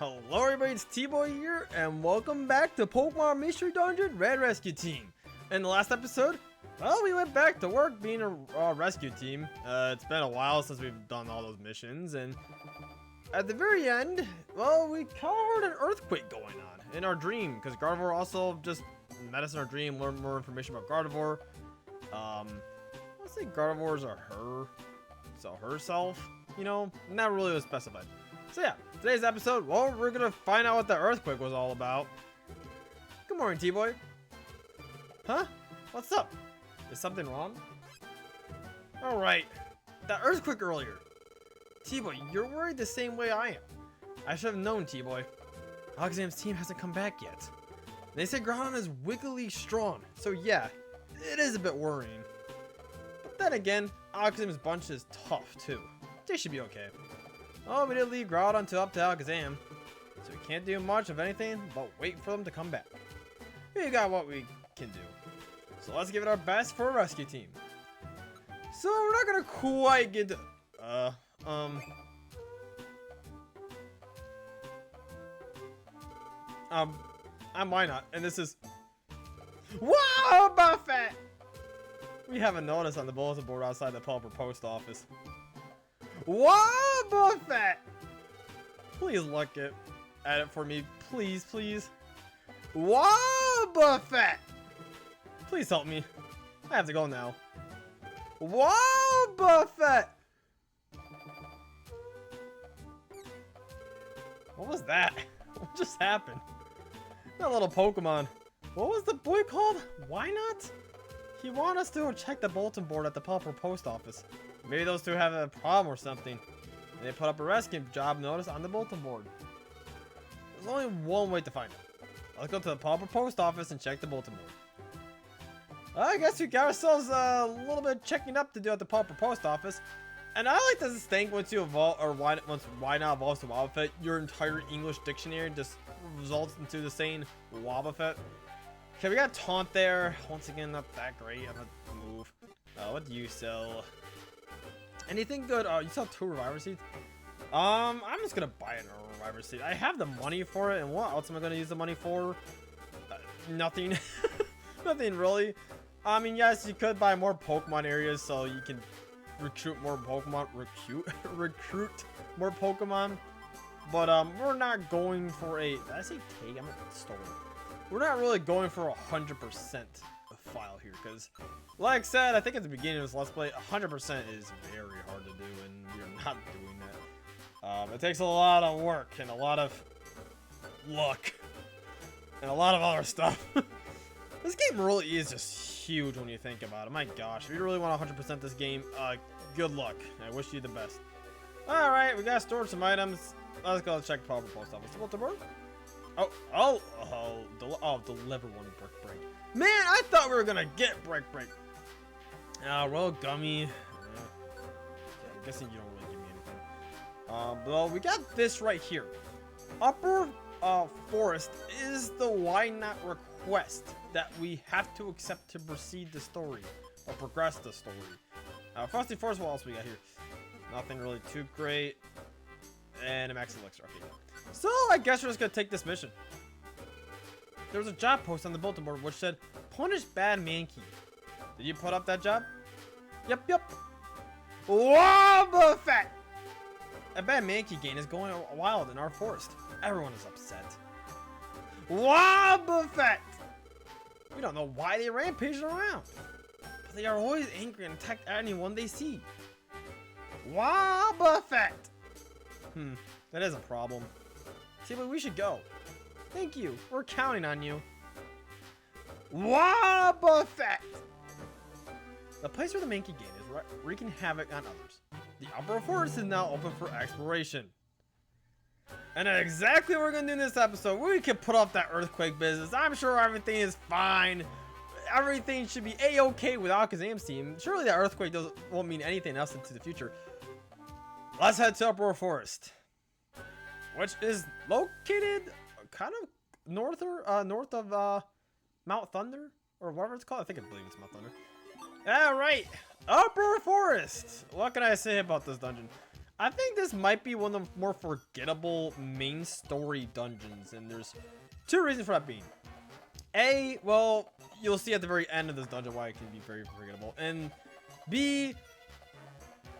Hello everybody, it's T.Boy here, and welcome back to Pokemon Mystery Dungeon Red Rescue Team. In the last episode, well, we went back to work being a rescue team. It's been a while since we've done all those missions, and at the very end, well, we kind of heard an earthquake going on in our dream, because Gardevoir also just met us in our dream, learned more information about Gardevoir. Let's say Gardevoir's a her, so herself, you know, not really was specified. So yeah, today's episode, well, we're gonna find out what the earthquake was all about. Good morning, T-Boy. Huh? What's up? Is something wrong? Alright, that earthquake earlier. T-Boy, you're worried the same way I am. I should have known, T-Boy. Alakazam's team hasn't come back yet. They say Groudon is wickedly strong, so yeah, it is a bit worrying. But then again, Alakazam's bunch is tough too. They should be okay. Oh, we did leave Groudon up to Alakazam, so we can't do much of anything but wait for them to come back. We got what we can do, so let's give it our best for a rescue team. So we're not gonna quite get to, I'm Wynaut, and this is Wobbuffet. We have a notice on the bulletin board outside the Pauper post office. Wobbuffet! Please look at it for me, please, please. Wobbuffet! Please help me. I have to go now. Wobbuffet! What was that? What just happened? That little Pokemon. What was the boy called? Wynaut? He wanted us to go check the bulletin board at the Pauper post office. Maybe those two have a problem or something. And they put up a rescue job notice on the bulletin board. There's only one way to find it. Let's go to the Pauper post office and check the bulletin board. I guess we got ourselves a little bit of checking up to do at the Pauper post office. And I like to think once you evolve, or once Wynaut evolves to Wobbuffet, your entire English dictionary just results into the saying Wobbuffet. Okay, we got Taunt there. Once again, not that great of a move. What do you sell? Anything good? Oh, you sell 2 Reviver Seeds? I'm just gonna buy an Reviver Seed. I have the money for it, and what else am I gonna use the money for? Nothing. Nothing really. I mean, yes, you could buy more Pokemon areas so you can recruit more Pokemon. Recruit more Pokemon. But we're not going for a. Did I say take? I'm at the store. We're not really going for 100% a file here, because, like I said, I think at the beginning of this Let's Play, 100% is very hard to do, and we're not doing that. It takes a lot of work, and a lot of luck, and a lot of other stuff. This game really is just huge when you think about it. My gosh, if you really want to 100% this game, good luck. I wish you the best. Alright, we gotta store some items. Let's go check Pauper post office. What the word? Deliver one Brick Break. Man, I thought we were gonna get Brick Break. Royal Gummy. I'm guessing you don't really give me anything. Well, we got this right here. Upper Forest is the Wynaut request that we have to accept to proceed the story, or progress the story. Frosty Forest, what else we got here? Nothing really too great. And a max elixir. Okay, yeah. So I guess we're just gonna take this mission. There was a job post on the bulletin board which said, "Punish bad Mankey." Did you put up that job? Yep. Wobbuffet! A bad Mankey gang is going wild in our forest. Everyone is upset. Wobbuffet! We don't know why they rampage around, but they are always angry and attack anyone they see. Wobbuffet! That is a problem. See, but we should go. Thank you. We're counting on you. Wobbuffet! The place where the Mankey game is wreaking havoc on others. The Upper Forest is now open for exploration. And that's exactly what we're going to do in this episode. We can put off that earthquake business. I'm sure everything is fine. Everything should be a-okay with Alakazam's team. Surely that earthquake won't mean anything else into the future. Let's head to Upper Forest, which is located kind of north of Mount Thunder, or whatever it's called. I believe it's Mount Thunder. All right, Upper Forest. What can I say about this dungeon? I think this might be one of the more forgettable main story dungeons, and there's two reasons for that being. A, well, you'll see at the very end of this dungeon why it can be very forgettable, and B,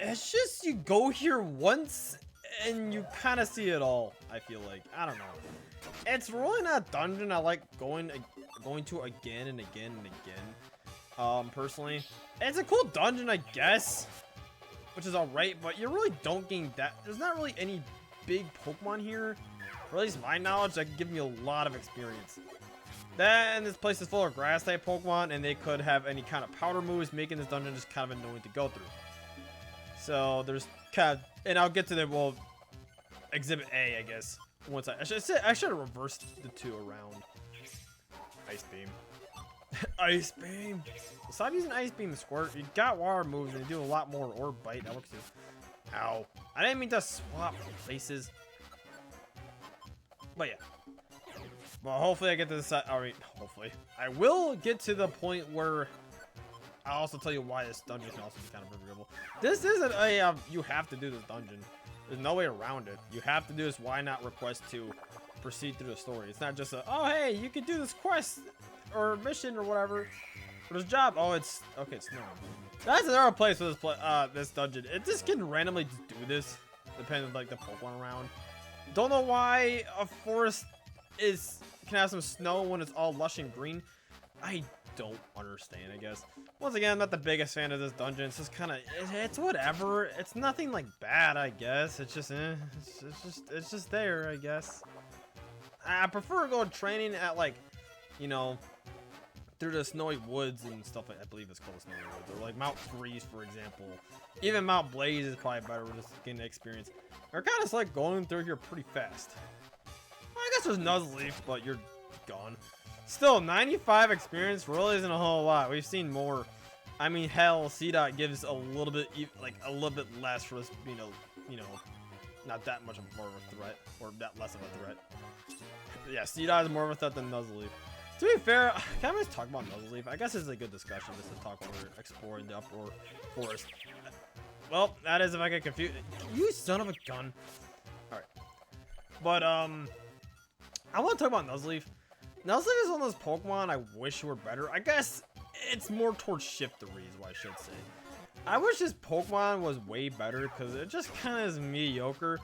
it's just you go here once and you kind of see it all. I feel like, I don't know. It's really not a dungeon I like going to again and again and again. Personally, it's a cool dungeon, I guess, which is alright, but you really don't gain that. There's not really any big Pokemon here, or at least my knowledge, that can give me a lot of experience. Then this place is full of grass type Pokemon, and they could have any kind of powder moves, making this dungeon just kind of annoying to go through. So there's kind of, and I'll get to the, well, Exhibit A, I guess. Once I should have reversed the two around. Ice Beam. Ice Beam. Stop using Ice Beam and Squirt. You got water moves and you do a lot more. Or Bite. That works too. Ow. I didn't mean to swap places. But yeah. Well, hopefully I get to the side. Alright, hopefully. I will get to the point where I'll also tell you why this dungeon can also be kind of forgettable. This isn't a, you have to do this dungeon. There's no way around it. You have to do this Wynaut request to proceed through the story. It's not just a, oh hey, you can do this quest or mission or whatever. Or this job. Oh, it's okay. It's snowing. That's another place for this dungeon. It just can randomly just do this, depending on like the Pokemon around. Don't know why a forest can have some snow when it's all lush and green. I don't understand, I guess. Once again, I'm not the biggest fan of this dungeon. It's just kind of, it's whatever. It's nothing like bad, I guess. It's just, it's just there, I guess. I prefer going training at like, you know, through the snowy woods and stuff. I believe it's called snowy woods, or like Mount Freeze, for example. Even Mount Blaze is probably better with just getting experience. Or kind of like going through here pretty fast. Well, I guess there's Nuzleaf, but you're gone. Still, 95 experience really isn't a whole lot. We've seen more. I mean, hell, C-Dot gives a little bit, like a little bit less for us, you know, not that much more of a threat, or that less of a threat. Yeah, C-Dot is more of a threat than Nuzleaf. To be fair, can I just talk about Nuzleaf? I guess it's a good discussion just to talk when we're exploring the Uproar Forest. Well, that is if I get confused. You son of a gun. Alright. But, I want to talk about Nuzleaf. Nuzleaf is one of those Pokemon I wish were better. I guess it's more towards Shiftery is what I should say. I wish this Pokemon was way better because it just kind of is mediocre.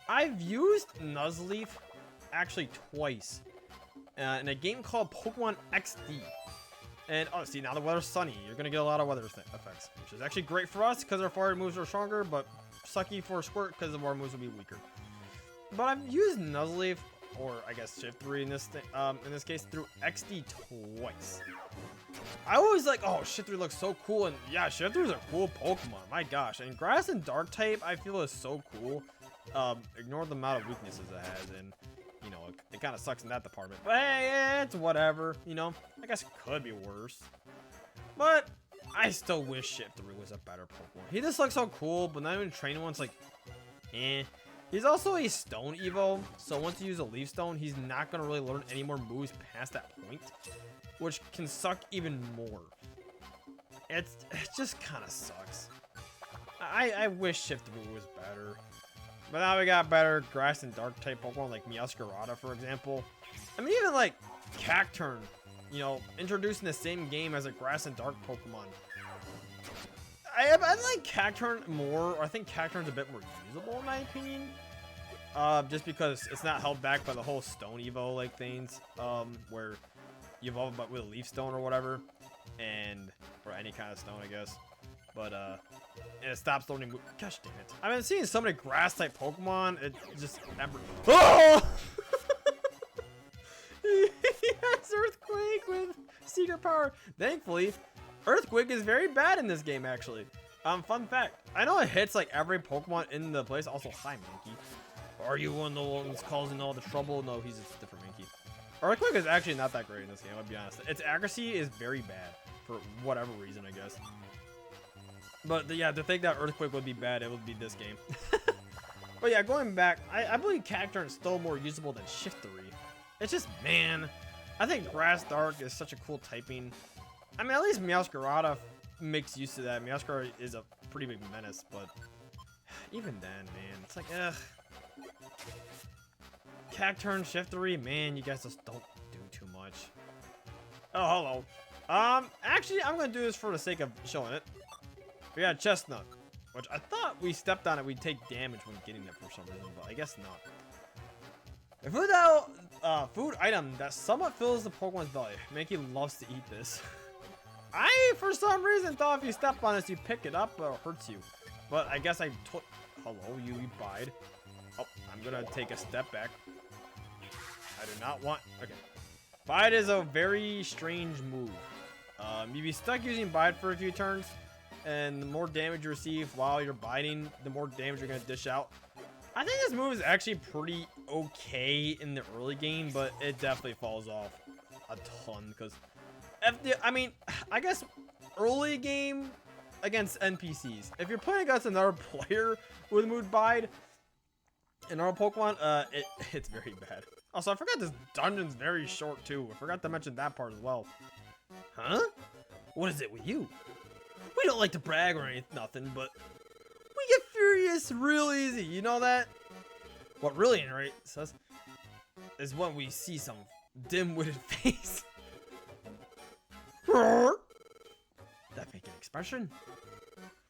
I've used Nuzleaf actually twice in a game called Pokemon XD. And, oh, see, now the weather's sunny. You're going to get a lot of weather effects, which is actually great for us because our fire moves are stronger, but sucky for Squirt because the water moves will be weaker. But I've used Nuzleaf, or I guess Shiftery in this case, through XD twice. I always like, oh, Shiftery looks so cool, and yeah, Shiftery's a cool Pokemon, my gosh. And Grass and Dark type, I feel is so cool. Ignore the amount of weaknesses it has, and you know, it kind of sucks in that department. But hey, it's whatever, you know. I guess it could be worse. But I still wish Shiftery was a better Pokemon. He just looks so cool, but not even training one's like, eh. He's also a Stone Evo, so once you use a Leaf Stone, he's not going to really learn any more moves past that point, which can suck even more. It just kind of sucks. I wish Shiftery was better. But now we got better Grass and Dark type Pokemon like Meowscarada, for example. I mean, even like Cacturn, you know, introduced in the same game as a Grass and Dark Pokemon. I like Cacturn more. I think Cacturn's a bit more usable in my opinion. Just because it's not held back by the whole Stone Evo like things, where you evolve but with a Leaf Stone or whatever, or any kind of stone, I guess. But and it stops learning. Gosh dang it! I've been seeing so many Grass type Pokemon. It just oh! He has Earthquake with Secret Power. Thankfully, Earthquake is very bad in this game, actually. Fun fact. I know it hits like every Pokemon in the place. Also, hi, Mankey. Are you one of the ones causing all the trouble? No, he's just a different Mankey. Earthquake is actually not that great in this game, I'll be honest. Its accuracy is very bad for whatever reason, I guess. But yeah, to think that Earthquake would be bad, it would be this game. But yeah, going back, I believe Cacturn is still more usable than Shiftery. It's just, man, I think Grass Dark is such a cool typing. I mean, at least Meowscarada makes use of that. Meowscarada is a pretty big menace, but even then, man, it's like, ugh. Cacturn, Shiftry, man, you guys just don't do too much. Oh, hello. Actually, I'm gonna do this for the sake of showing it. We got Chestnut, which I thought we stepped on it, we'd take damage when getting it for some reason, but I guess not. A food item that somewhat fills the Pokemon's belly. Mankey loves to eat this. I, for some reason, thought if you step on this, you pick it up, but it hurts you. But I guess I took. Hello, you bide. Oh, I'm gonna take a step back. I do not want. Okay. Bide is a very strange move. You be stuck using Bide for a few turns, and the more damage you receive while you're biding, the more damage you're gonna dish out. I think this move is actually pretty okay in the early game, but it definitely falls off a ton because, I mean, I guess early game against NPCs. If you're playing against another player with mood bide, another Pokemon, it's very bad. Also, I forgot this dungeon's very short too. I forgot to mention that part as well. Huh? What is it with you? We don't like to brag or nothing, but we get furious real easy. You know that? What really enrages us is when we see some dim-witted face. That fake expression.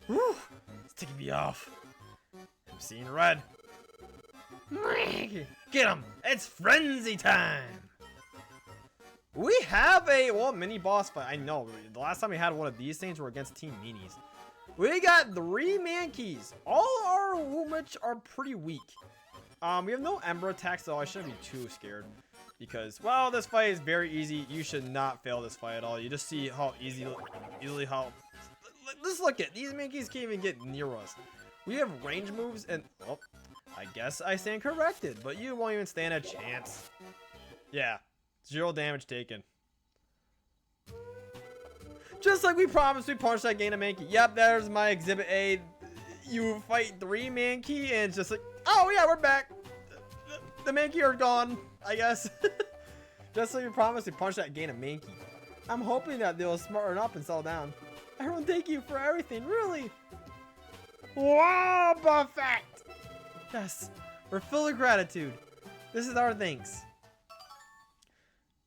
Whew, it's taking me off. I'm seeing red. Get him! It's frenzy time! We have a, mini boss fight. I know. The last time we had one of these things were against Team Meanies. We got 3 Mankeys. All our Woomich are pretty weak. We have no Ember attacks, so I shouldn't be too scared. Because, well, this fight is very easy. You should not fail this fight at all. You just see how easily how... Let's look at these Mankeys can't even get near us. We have range moves and... Oh, I guess I stand corrected, but you won't even stand a chance. Yeah, 0 damage taken. Just like we promised, we punched that gain a Mankey. Yep, there's my Exhibit A. You fight 3 Mankey, and it's just like, oh yeah, we're back. The Mankey are gone, I guess. Just like we promised, we punched that gain a Mankey. I'm hoping that they'll smarten up and settle down. Everyone, thank you for everything, really. Wobbuffet! Yes, we're full of gratitude. This is our thanks.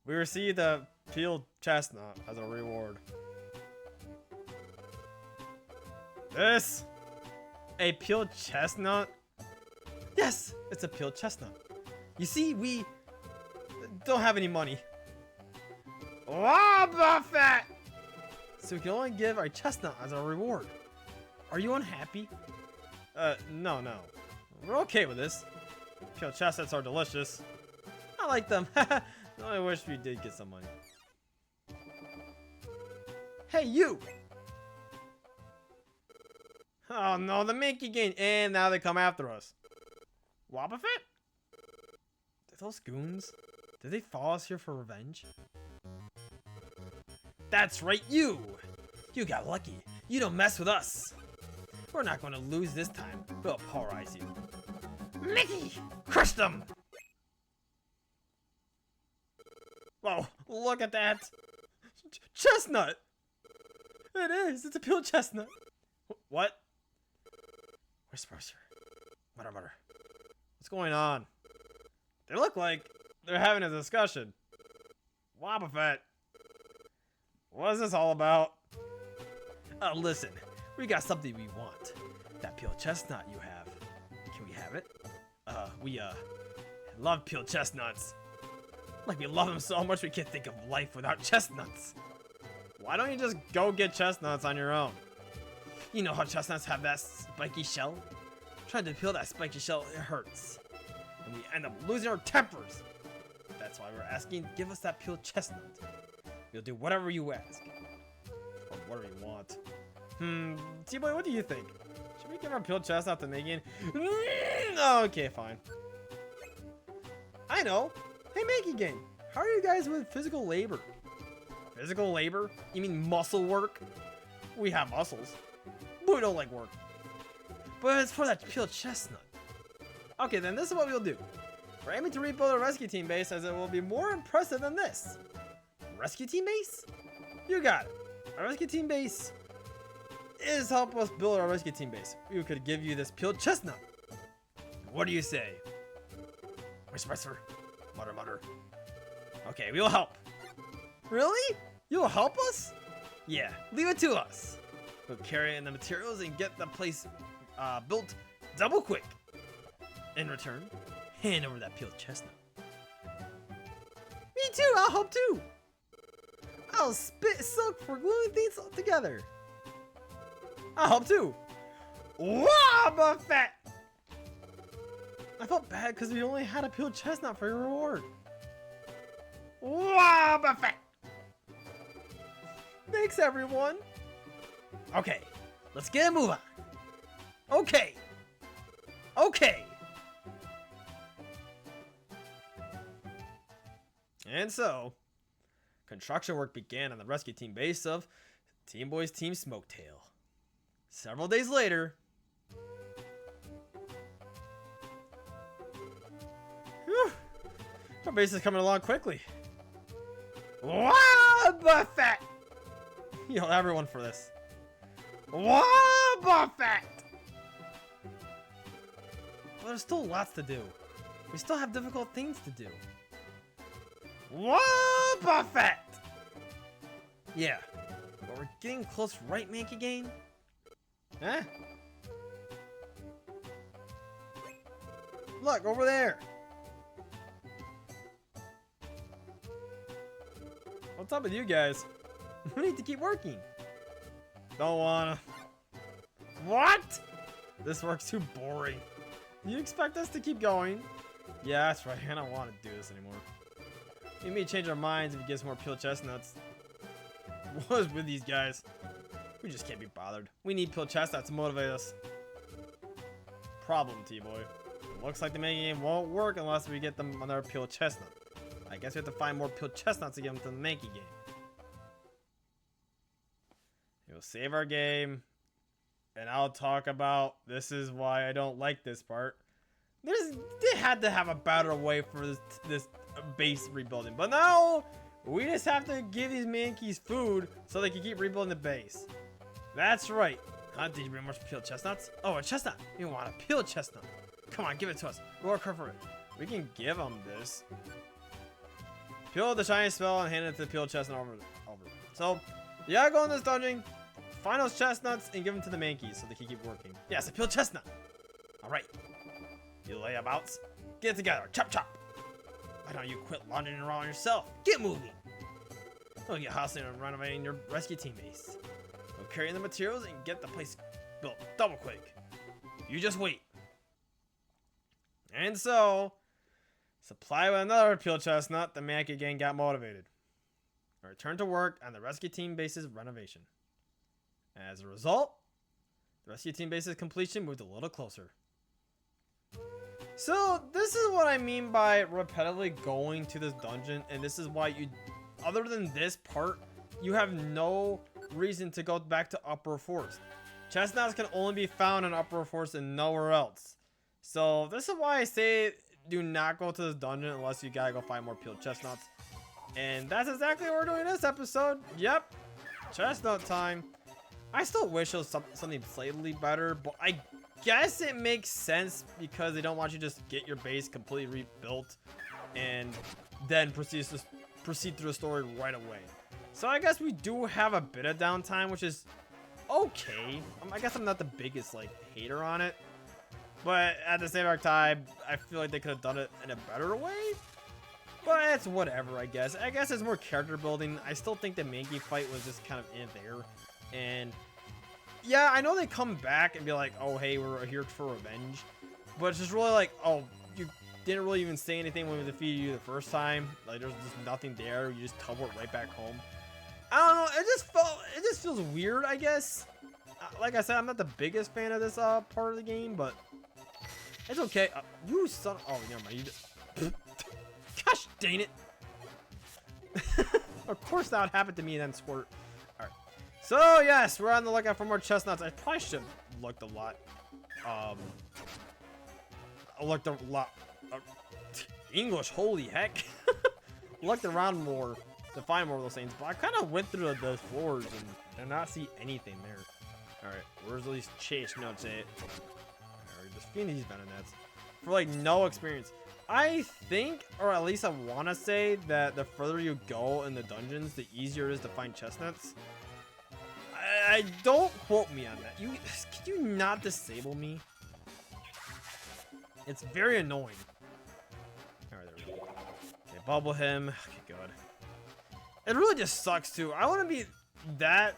We received a peeled chestnut as a reward. This? A peeled chestnut? Yes, it's a peeled chestnut. You see, we don't have any money. Wobbuffet! So we can only give our chestnut as a reward. Are you unhappy? No. We're okay with this. Peeled chestnuts are delicious. I like them. I wish we did get some money. Hey, you! Oh no, the Mankey gain, and now they come after us. Wobbuffet? Did those goons? Did they follow us here for revenge? That's right, you! You got lucky. You don't mess with us. We're not going to lose this time. We'll pulverize you. Mickey! Crush them! Whoa, look at that! Chestnut! It is! It's a peeled chestnut! What? Whisper. Mutter. What's going on? They look like they're having a discussion. Wobbuffet. What is this all about? Listen. We got something we want. That peeled chestnut you have. Can we have it? We love peeled chestnuts. Like we love them so much we can't think of life without chestnuts. Why don't you just go get chestnuts on your own? You know how chestnuts have that spiky shell? Trying to peel that spiky shell, it hurts. And we end up losing our tempers. That's why we're asking, give us that peeled chestnut. We'll do whatever you ask. Or whatever you want. T.Boy, what do you think? Should we give our peeled chestnut to Megan? Okay, fine. I know. Hey, Mankey Gang, how are you guys with physical labor? Physical labor? You mean muscle work? We have muscles. But we don't like work. But it's for that peeled chestnut. Okay, then this is what we'll do. We're aiming to rebuild a rescue team base as it will be more impressive than this. Rescue team base? You got it. A rescue team base is help us build our rescue team base. We could give you this peeled chestnut. What do you say? Whisper, whisper. Mutter, mutter. Okay, we'll help. Really? You'll help us? Yeah, leave it to us. We'll carry in the materials and get the place built double quick. In return, hand over that peeled chestnut. Me too, I'll help too. I'll spit silk for gluing things together. I'll help too. Wobbuffet! I felt bad because we only had a peeled chestnut for your reward. Wobbuffet! Thanks, everyone. Okay, let's get a move on. Okay. Okay. And so, construction work began on the rescue team base of T.Boy's Team Smoketail. Several days later, whew, our base is coming along quickly. Wobbuffet! Yell everyone for this. Wobbuffet! But there's still lots to do. We still have difficult things to do. Wobbuffet! Yeah, but we're getting close, right, Mankey game? Huh? Look, over there! What's up with you guys? We need to keep working. Don't wanna. What? This work's too boring. You expect us to keep going? Yeah, that's right. I don't want to do this anymore. We may change our minds if we get some more peeled chestnuts. What is with these guys? We just can't be bothered. We need peeled chestnuts to motivate us. Problem, T-Boy. It looks like the main game won't work unless we get them another peeled chestnut. I guess we have to find more peeled chestnuts to get them to the Mankey game. We'll save our game, and I'll talk about this is why I don't like this part. They had to have a better way for this base rebuilding, but now we just have to give these Mankeys food so they can keep rebuilding the base. That's right. Huh? Did you bring much peeled chestnuts? Oh, a chestnut. You want a peeled chestnut? Come on, give it to us. We'll work hard for it. We can give them this. Peel the shiny spell and hand it to the peeled chestnut over. So, you gotta go in this dungeon, find those chestnuts, and give them to the Mankeys so they can keep working. Yes, a peeled chestnut. Alright. You layabouts, get it together. Chop, chop. Why don't you quit lounging around yourself? Get moving. We'll get hustling and renovating your rescue team base. We'll carry in the materials and get the place built double quick. You just wait. And so, supplied with another peeled chestnut, the Mankey gang got motivated. I returned to work on the rescue team base's renovation. As a result, the rescue team base's completion moved a little closer. So, this is what I mean by repetitively going to this dungeon, and this is why you, other than this part, you have no reason to go back to Upper Forest. Chestnuts can only be found in Upper Forest and nowhere else. So, this is why I say do not go to this dungeon unless you gotta go find more peeled chestnuts. And that's exactly what we're doing this episode. Yep, chestnut time. I still wish it was something slightly better, but I guess it makes sense because they don't want you to just get your base completely rebuilt and then proceed through the story right away. So I guess we do have a bit of downtime, which is okay. I guess I'm not the biggest hater on it, but at the same time, I feel like they could have done it in a better way. But it's whatever, I guess. I guess it's more character building. I still think the Mankey fight was just kind of in there. And yeah, I know they come back and be like, oh, hey, we're here for revenge. But it's just really like, oh, you didn't really even say anything when we defeated you the first time. Like, there's just nothing there. You just teleport right back home. I don't know. It just feels weird, I guess. Like I said, I'm not the biggest fan of this part of the game, but it's okay. You son. Oh, never mind. Gosh dang it. Of course that would happen to me and then squirt. Alright. So yes, we're on the lookout for more chestnuts. I probably should have looked a lot. I looked a lot. English, holy heck. Looked around more to find more of those things. But I kind of went through the floors and did not see anything there. Alright, where's these Chestnuts at? Alright, just feeding these Venonats. For like no experience. I think, or at least I want to say, that the further you go in the dungeons, the easier it is to find Chestnuts. I don't quote me on that. Can you not disable me? It's very annoying. Alright, there we go. Okay, bubble him. Okay, good. It really just sucks too. I wouldn't be that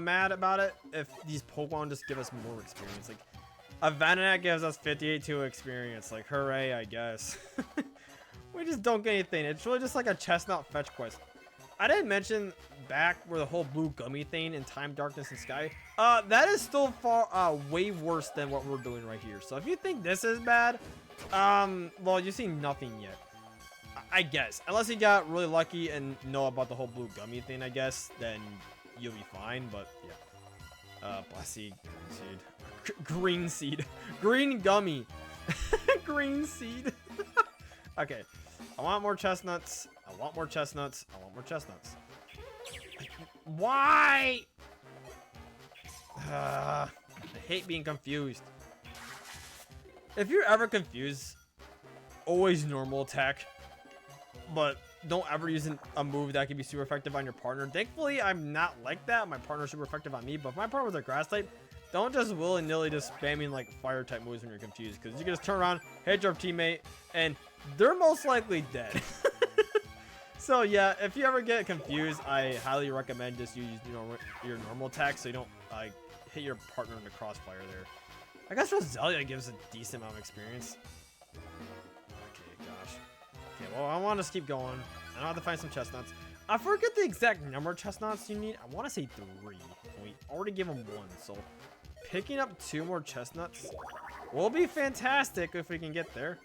mad about it if these Pokemon just give us more experience. Like, a Venonat gives us 58-2 experience. Like, hooray, I guess. We just don't get anything. It's really just like a Chestnut fetch quest. I didn't mention back where the whole blue gummy thing in Time, Darkness, and Sky. That is still far, way worse than what we're doing right here. So if you think this is bad, well, you've seen nothing yet. I guess. Unless you got really lucky and know about the whole blue gummy thing, I guess, then you'll be fine. But, yeah. Blast seed, green seed. Green gummy. Green seed. Okay. I want more Chestnuts. I want more Chestnuts. I want more Chestnuts. Why? I hate being confused. If you're ever confused, always normal attack. But don't ever use a move that can be super effective on your partner. Thankfully, I'm not like that. My partner's super effective on me. But if my partner was a grass type, don't just willy-nilly just spamming like fire type moves when you're confused. Because you can just turn around, hit your teammate, and they're most likely dead. So yeah, if you ever get confused, I highly recommend just use your normal attack so you don't like hit your partner in the crossfire there. I guess Roselia gives a decent amount of experience. Okay, gosh. Okay, well, I want to keep going. I have to find some Chestnuts. I forget the exact number of Chestnuts you need. I want to say 3. We already gave them 1, so picking up 2 more Chestnuts will be fantastic if we can get there.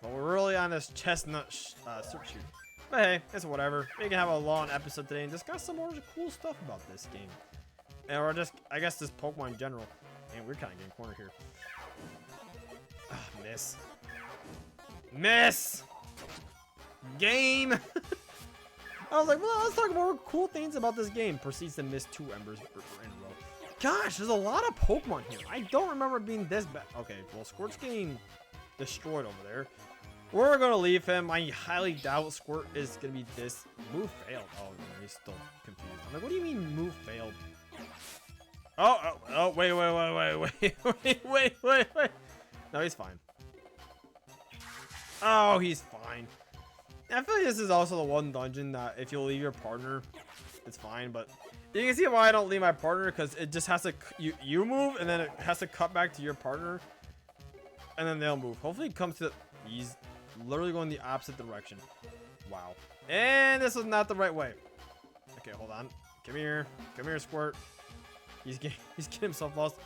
But we're really on this Chestnut search here. But hey, it's whatever. We can have a long episode today and discuss some more cool stuff about this game. Or just, I guess, this Pokemon in general. Man, we're kind of getting cornered here. Miss. Miss! Game! I was like, well, let's talk more cool things about this game. Proceeds to miss 2 embers in a row. Gosh, there's a lot of Pokemon here. I don't remember being this bad. Okay, well, Squirt's getting destroyed over there. We're gonna leave him. I highly doubt Squirt is gonna be this. Move failed. Oh, no, he's still confused. I'm like, what do you mean move failed? Oh, wait. No, he's fine. Oh, he's fine. I feel like this is also the one dungeon that if you leave your partner, it's fine. But you can see why I don't leave my partner, because it just has to you move and then it has to cut back to your partner, and then they'll move. Hopefully, it comes to he's literally going the opposite direction. Wow. And this was not the right way. Okay, hold on. Come here, Squirt. He's getting himself lost.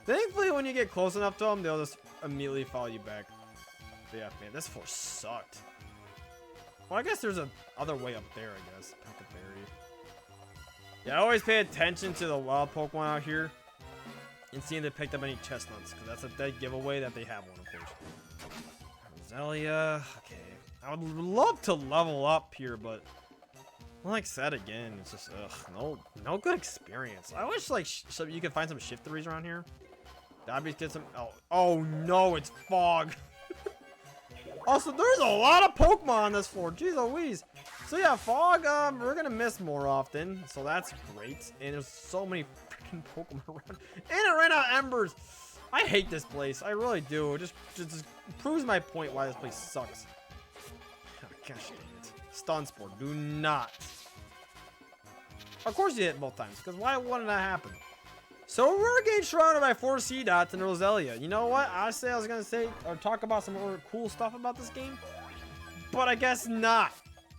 Thankfully, when you get close enough to them, they'll just immediately follow you back. But yeah, man, this floor sucked. Well, I guess there's a other way up there, I guess. Pack a berry. Yeah, always pay attention to the wild Pokemon out here and see if they picked up any Chestnuts, because that's a dead giveaway that they have one, of course. Roselia. Okay. I would love to level up here, but like I said again, it's just no good experience. I wish like so you could find some Shifteries around here. That'd be get some. Oh no, it's fog. Also, there's a lot of Pokemon on this floor. Jeez Louise. So yeah, fog. We're gonna miss more often, so that's great. And there's so many freaking Pokemon around, and it ran out of embers. I hate this place. I really do. It just proves my point why this place sucks. Oh, gosh dang it. Stun Spore. Do not. Of course you hit both times, because why wouldn't that happen? So we're getting surrounded by 4 Seedots and Roselia. You know what? Honestly, I was going to say, or talk about some more cool stuff about this game. But I guess not.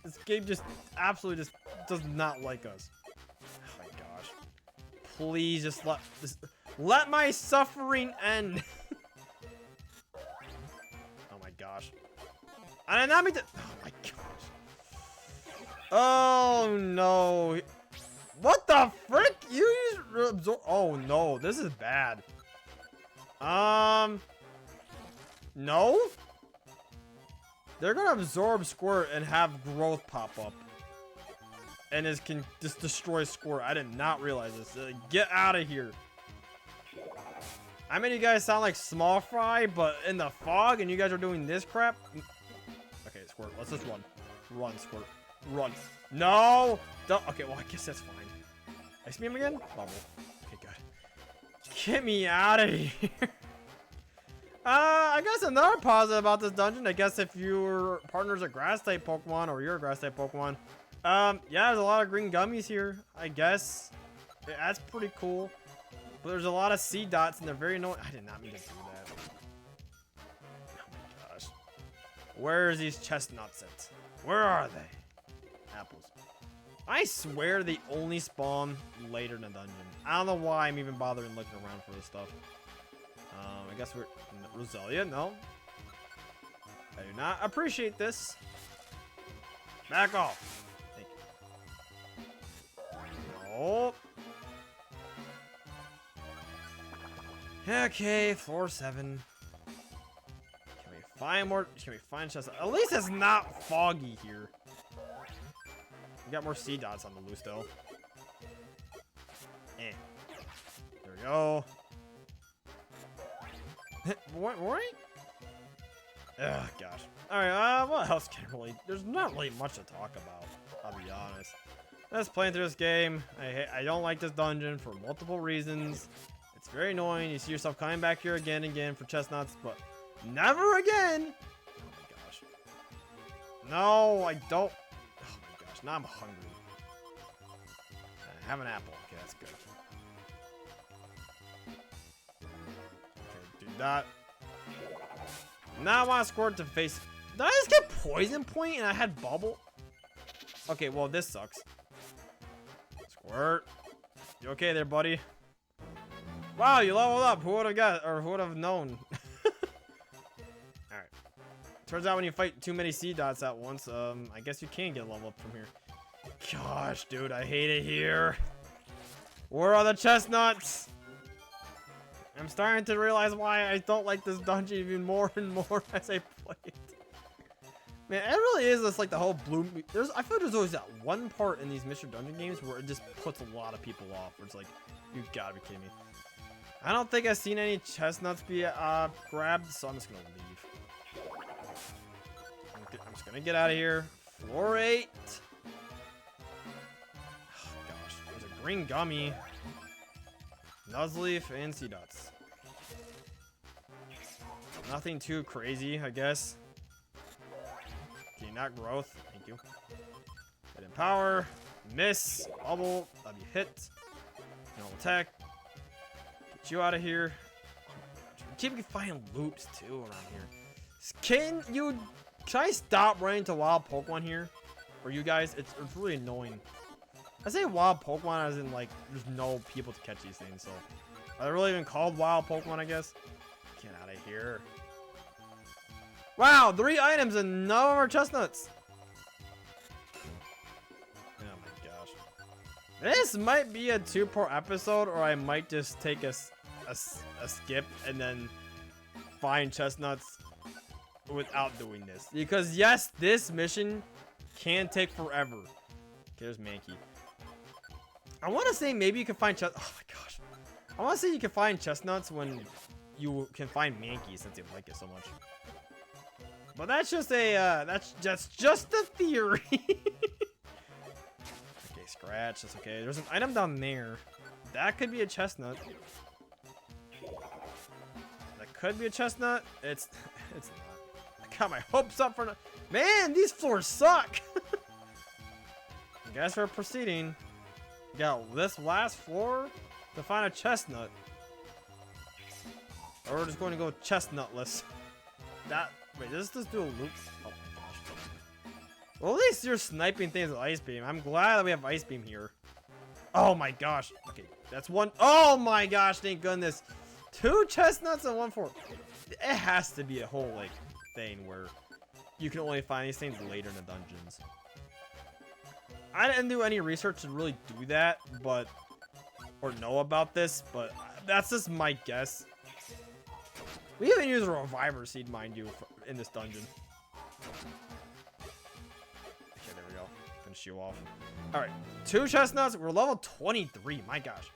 This game just absolutely just does not like us. Oh my gosh. Please just let my suffering end. Oh my gosh. I did not mean to. Oh my gosh. Oh no. What the frick? You use absorb. Oh no, this is bad. No. They're gonna absorb Squirt and have growth pop up. and it can just destroy Squirt. I did not realize this. Get out of here. I mean, you guys sound like Small Fry, but in the fog, and you guys are doing this crap. Okay, Squirt, let's just run. Run, Squirt. Run. No! Don't. Okay, well, I guess that's fine. Ice beam again? Bubble. Okay, good. Get me out of here. I guess another positive about this dungeon, I guess if your partner's a grass type Pokemon or you're a grass type Pokemon, yeah, there's a lot of green gummies here, I guess. Yeah, that's pretty cool. But there's a lot of seed dots and they're very annoying. I did not mean to do that. Oh my gosh. Where's these chestnuts at? Where are they? Apples. I swear they only spawn later in the dungeon. I don't know why I'm even bothering looking around for this stuff. I guess we're Roselia. No, I do not appreciate this. Back off. Thank you. No. Okay, floor 7. Can we find more? Can we find chests? At least it's not foggy here. We got more seed dots on the loose though. Eh. There we go. What? Ugh, gosh. Alright, what else can really... There's not really much to talk about, I'll be honest. Let's play through this game. I don't like this dungeon for multiple reasons. It's very annoying. You see yourself coming back here again and again for chestnuts, but never again! Oh my gosh. No, I don't... Oh my gosh, now I'm hungry. I have an apple. Okay, that's good. Do that. Now I want Squirt to face. Did I just get Poison Point and I had Bubble? Okay, well this sucks. Squirt, you okay there, buddy? Wow, you leveled up. Who would have got or who would have known? All right. Turns out when you fight too many seed dots at once, I guess you can get a level up from here. Gosh, dude, I hate it here. Where are the chestnuts? I'm starting to realize why I don't like this dungeon even more and more as I play it. Man, it really is just like the whole blue... I feel like there's always that one part in these Mr. Dungeon games where it just puts a lot of people off. Where it's like, you gotta be kidding me. I don't think I've seen any chestnuts be grabbed, so I'm just gonna leave. I'm just gonna get out of here. Floor 8. Oh, gosh, there's a green gummy. Nuzleaf and Seed Dots. Nothing too crazy, I guess. Okay, not growth. Thank you. Hit in power. Miss. Bubble. That'd be hit. No attack. Get you out of here. Keep finding loops too around here. Can I stop running to wild Pokemon here? For you guys, it's really annoying. I say wild Pokemon as in like there's no people to catch these things, so are they really even called wild Pokemon, I guess? Get out of here. Wow, 3 items and none of them are chestnuts. Oh my gosh. This might be a 2-part episode, or I might just take a skip and then find chestnuts without doing this. Because yes, this mission can take forever. Okay, there's Mankey. I want to say maybe you can find oh my gosh. I want to say you can find chestnuts when you can find Mankey since you like it so much. But that's just a that's just a theory. Okay, scratch. That's okay. There's an item down there. That could be a chestnut. That could be a chestnut. It's not. I got my hopes up for man. These floors suck. I guess we're proceeding. We got this last floor to find a chestnut. Or we're just going to go chestnutless. Wait, does this do a loop? Oh my gosh. Well, at least you're sniping things with Ice Beam. I'm glad that we have Ice Beam here. Oh my gosh. Okay, that's one. Oh my gosh, thank goodness. 2 chestnuts and 1 4. It has to be a whole, like, thing where you can only find these things later in the dungeons. I didn't do any research to really do that, but... or know about this, but that's just my guess. We even use a Reviver Seed, mind you, in this dungeon. Okay, there we go. finish you off. Alright, 2 chestnuts. We're level 23. My gosh.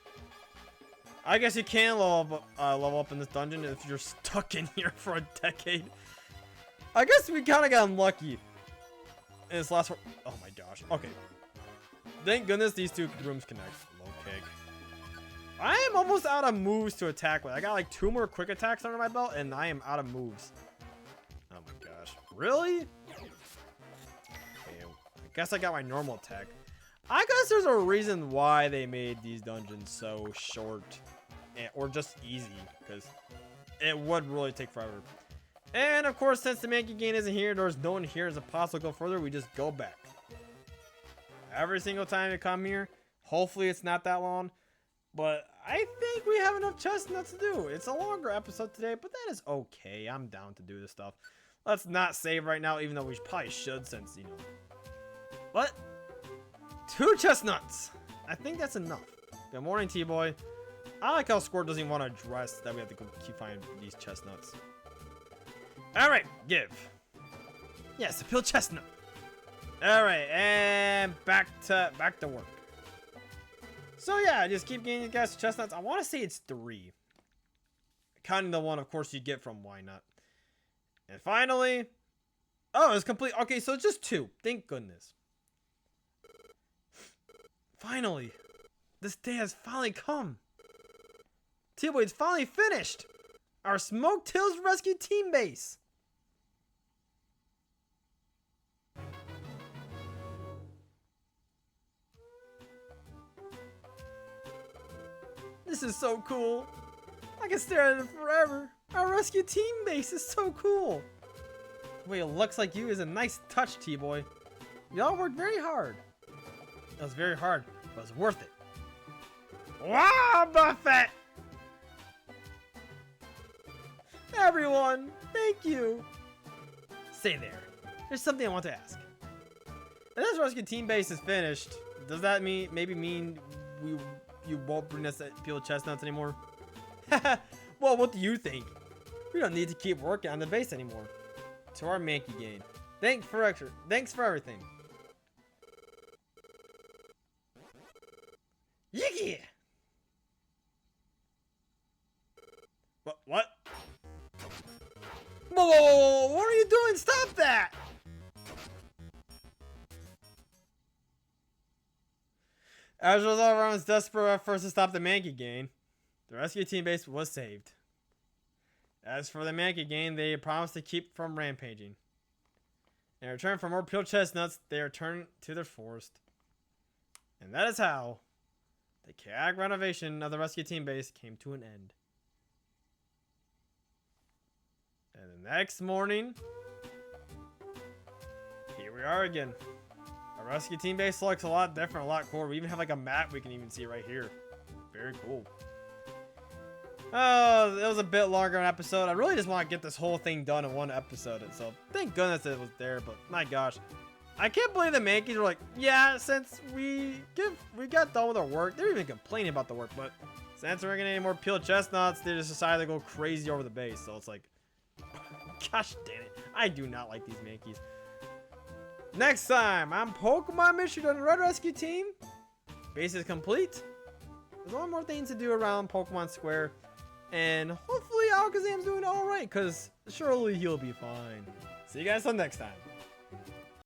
I guess you can level up in this dungeon if you're stuck in here for a decade. I guess we kind of got unlucky in this last one. Oh my gosh. Okay. Thank goodness these 2 rooms connect. Low kick. I am almost out of moves to attack with. I got like 2 more quick attacks under my belt and I am out of moves. Oh my gosh. Really? Okay, I guess I got my normal attack. I guess there's a reason why they made these dungeons so short or just easy, because it would really take forever. And of course, since the Mankey game isn't here, there's no one here as a possible go further, we just go back. Every single time you come here, hopefully it's not that long, but I think we have enough chestnuts to do. It's a longer episode today, but that is okay. I'm down to do this stuff. Let's not save right now, even though we probably should, since, you know. What? 2 chestnuts. I think that's enough. Good morning, T.Boy. I like how Squirt doesn't even want to address that we have to keep finding these chestnuts. Alright, give. Yes, a peeled chestnut. Alright, and back to work. So yeah, just keep getting these guys chestnuts. I want to say it's 3. Counting the one, of course, you get from Wynaut. And finally... Oh, it's complete. Okay, so it's just 2. Thank goodness. Finally, this day has finally come. T.Boy is finally finished. Our Smoke Tails Rescue Team base. This is so cool. I can stare at it forever. Our rescue team base is so cool. The way it looks like you is a nice touch, T.Boy. Y'all worked very hard. It was very hard, but it was worth it. Wobbuffet! Everyone, thank you. Say there. There's something I want to ask. If this rescue team base is finished, does that mean you won't bring us peeled chestnuts anymore? Well, what do you think? We don't need to keep working on the base anymore. To our Mankey game. Thanks for everything. Yeah. What? Whoa, what are you doing? Stop that! As a result, everyone's desperate efforts to stop the Mankey game. The rescue team base was saved. As for the Mankey game, they promised to keep from rampaging. In return for more peeled chestnuts, they returned to their forest. And that is how the chaotic renovation of the rescue team base came to an end. And the next morning, here we are again. Our rescue team base looks a lot different, a lot cooler. We even have like a map we can even see right here. Very cool. Oh, it was a bit longer of an episode. I really just want to get this whole thing done in one episode. And so thank goodness it was there. But my gosh, I can't believe the Mankeys were like, yeah, since we got done with our work. They're even complaining about the work, but since we're getting any more peeled chestnuts, they just decided to go crazy over the base. So it's like, gosh dang it, I do not like these Mankeys. Next time on Pokemon Mission on the Red Rescue Team, base is complete. There's one more things to do around Pokemon Square. And hopefully Alakazam's doing alright, because surely he'll be fine. See you guys till next time.